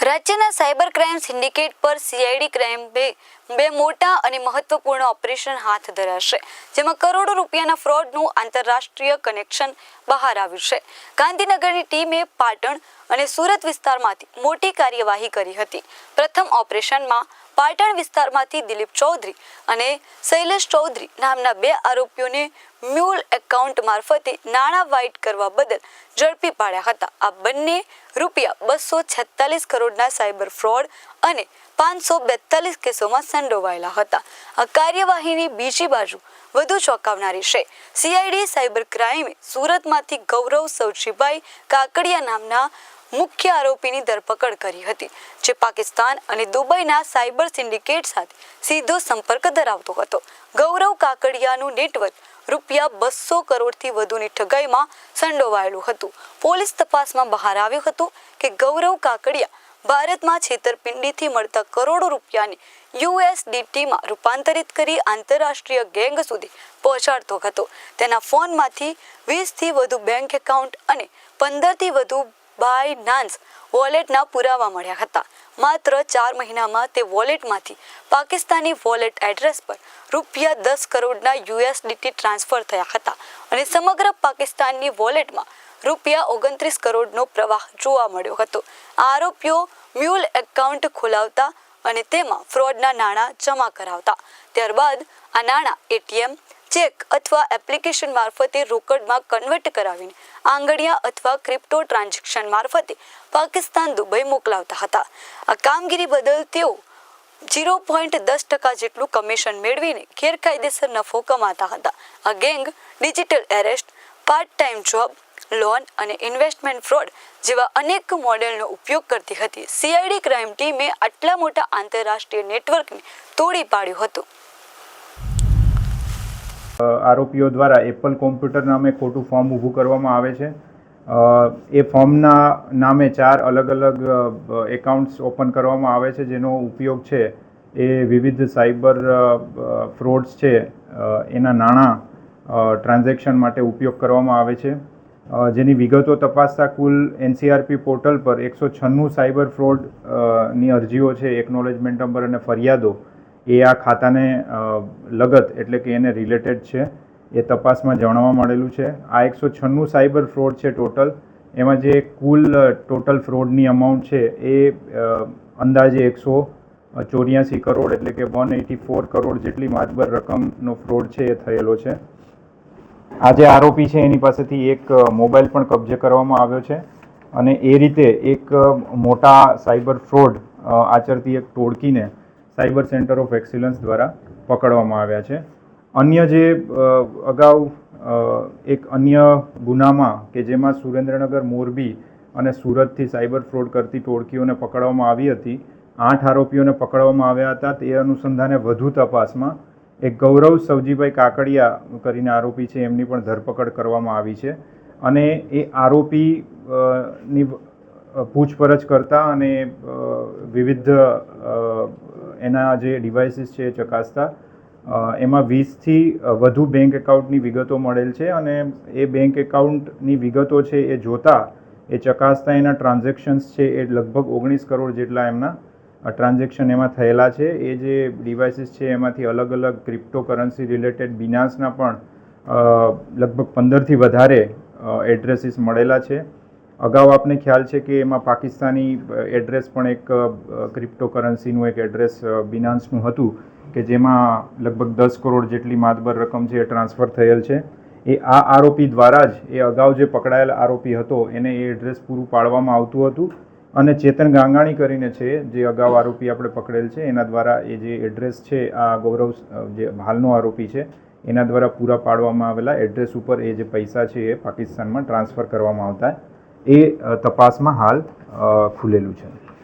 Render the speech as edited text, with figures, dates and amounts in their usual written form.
રાજ્યના cyber crime syndicate પર CID crime બે મોટા અને મહત્વપૂર્ણ ઓપરેશન હાથ ધરાશે, જેમાં કરોડો રૂપિયાના ફ્રોડનું આંતરરાષ્ટ્રીય કનેક્શન બહાર આવ્યું છે. ગાંધીનગરની ટીમે પાટણ અને સુરત વિસ્તારમાંથી મોટી કાર્યવાહી કરી હતી. પ્રથમ ઓપરેશનમાં પાટણ વિસ્તારમાંથી દિલીપ ચૌધરી અને શૈલેષ ચૌધરી નામના બે આરોપીઓને મ્યુલ એકાઉન્ટ મારફતે નાણાં વાઇટ કરવા બદલ ઝડપી પાડ્યા હતા. આ બંને ₹246 કરોડના સાયબર ફ્રોડ અને 542 કેસોમાં સંડોવાયેલા હતા. આ કાર્યવાહીની બીજી બાજુ વધુ ચોંકાવનારી છે. સીઆઈડી સાયબર ક્રાઇમે સુરતમાંથી ગૌરવ સવજીભાઈ કાકડિયા નામના મુખ્ય આરોપીની ધરપકડ કરી હતી, જે પાકિસ્તાન અને દુબઈના સાયબર સિન્ડિકેટ સાથે સીધો સંપર્ક ધરાવતો હતો. ગૌરવ કાકડિયાનું નેટવર્ક ₹200 કરોડથી વધુની ઠગાઈમાં સંડોવાયેલું હતું. પોલીસ તપાસમાં બહાર આવ્યું હતું કે ગૌરવ કાકડિયા ભારતમાં છેતરપિંડીથી મળતા કરોડો રૂપિયાને USDTમાં રૂપાંતરિત કરી આંતરરાષ્ટ્રીય ગેંગ સુધી પહોંચાડતો હતો. તેના ફોનમાંથી 20થી વધુ બેંક એકાઉન્ટ અને 15થી વધુ બાયનાન્સ વોલેટના પુરાવા મળ્યા હતા. માત્ર 4 મહિનામાં તે વોલેટમાંથી પાકિસ્તાની વોલેટ એડ્રેસ પર ₹10 કરોડના USDT ટ્રાન્સફર થયા હતા અને સમગ્ર પાકિસ્તાનની વોલેટમાં ₹29 કરોડનો પ્રવાહ જોવા મળ્યો હતો. આરોપીઓ મ્યુલ એકાઉન્ટ ખોલાવતા અને તેમાં ફ્રોડના નાણાં જમા કરાવતા. ત્યારબાદ આ નાણાં ATM, ચેક અથવા એપ્લિકેશન મારફતે રોકડમાં કન્વર્ટ કરાવીને આંગડિયા અથવા ક્રિપ્ટો ટ્રાન્ઝેક્શન મારફતે પાકિસ્તાન દુબઈ મોકલાવતા હતા. આ કામગીરી બદલ તેઓ 0.10% જેટલું કમિશન મેળવીને ગેરકાયદેસર નફો કમાતા હતા. આ gang digital arrest, part time job, loan અને ઇન્વેસ્ટમેન્ટ ફ્રોડ જેવા અનેક મોડેલનો ઉપયોગ કરતી હતી. સીઆઈડી ક્રાઇમ ટીમે આટલા મોટા આંતરરાષ્ટ્રીય નેટવર્કને તોડી પાડ્યું હતું. આરોપીઓ દ્વારા એપલ કોમ્પ્યુટર નામે ખોટું ફોર્મ ઊભું કરવામાં આવે છે. એ ફોર્મના નામે 4 અલગ અલગ એકાઉન્ટ્સ ઓપન કરવામાં આવે છે, જેનો ઉપયોગ છે એ વિવિધ સાયબર ફ્રોડ્સ છે એના નાણાં ટ્રાન્ઝેક્શન માટે ઉપયોગ કરવામાં આવે છે. જેની વિગતો તપાસતા કુલ NCRP પોર્ટલ પર 196 સાયબર ફ્રોડની અરજીઓ છે, એકનોલેજમેન્ટ નંબર અને ફરિયાદો એ આ ખાતાને લગત એટલે કે એને રિલેટેડ છે. એ તપાસમાં જાણવા મળેલું છે. આ 196 સાયબર ફ્રોડ છે ટોટલ. એમાં જે કુલ ટોટલ ફ્રોડની અમાઉન્ટ છે એ અંદાજે 184 કરોડ એટલે કે 184 કરોડ જેટલી માતબર રકમનો ફ્રોડ છે એ થયેલો છે. આ જે આરોપી છે એની પાસેથી એક મોબાઈલ પણ કબજે કરવામાં આવ્યો છે અને એ રીતે એક મોટા સાયબર ફ્રોડ આચરતી એક ટોળકીને સાયબર સેન્ટર ઓફ એક્સિલન્સ દ્વારા પકડવામાં આવ્યા છે. અન્ય જે અગાઉ એક અન્ય ગુનામાં કે જેમાં સુરેન્દ્રનગર, મોરબી અને સુરતથી સાયબર ફ્રોડ કરતી ટોળકીઓને પકડવામાં આવી હતી, 8 આરોપીઓને પકડવામાં આવ્યા હતા. તે અનુસંધાને વધુ તપાસમાં એક ગૌરવ સવજીભાઈ કાકડિયા કરીને આરોપી છે એમની પણ ધરપકડ કરવામાં આવી છે અને એ આરોપીની પૂછપરછ કરતા અને વિવિધ એના જે ડિવાઇસીસ છે એ ચકાસતા એમાં 20થી વધુ બેંક એકાઉન્ટની વિગતો મળેલ છે અને એ બેંક એકાઉન્ટની વિગતો છે એ જોતા એ ચકાસતા એના ટ્રાન્ઝેક્શન્સ છે એ લગભગ 19 કરોડ જેટલા એમના ટ્રાન્ઝેક્શન એમાં થયેલા છે. એ જે ડિવાઇસીસ છે એમાંથી અલગ અલગ ક્રિપ્ટો કરન્સી રિલેટેડ બિનાન્સના પણ લગભગ 15થી વધારે એડ્રેસીસ મળેલા છે. અગાઉ આપને ખ્યાલ છે કે એમાં પાકિસ્તાની એડ્રેસ પણ એક ક્રિપ્ટો કરન્સીનું એક એડ્રેસ બિનાન્સનું હતું કે જેમાં લગભગ 10 કરોડ જેટલી માતબર રકમ છે એ ટ્રાન્સફર થયેલ છે. એ આ આરોપી દ્વારા જ એ અગાઉ જે પકડાયેલ આરોપી હતો એને એ એડ્રેસ પૂરું પાડવામાં આવતું હતું અને ચેતન ગાંગાણી કરીને છે જે અગાઉ આરોપી આપણે પકડેલ છે એના દ્વારા એ જે એડ્રેસ છે આ ગૌરવ જે હાલનો આરોપી છે એના દ્વારા પૂરા પાડવામાં આવેલા એડ્રેસ ઉપર એ જે પૈસા છે એ પાકિસ્તાનમાં ટ્રાન્સફર કરવામાં આવતા એ તપાસમાં હાલ ખુલેલું છે.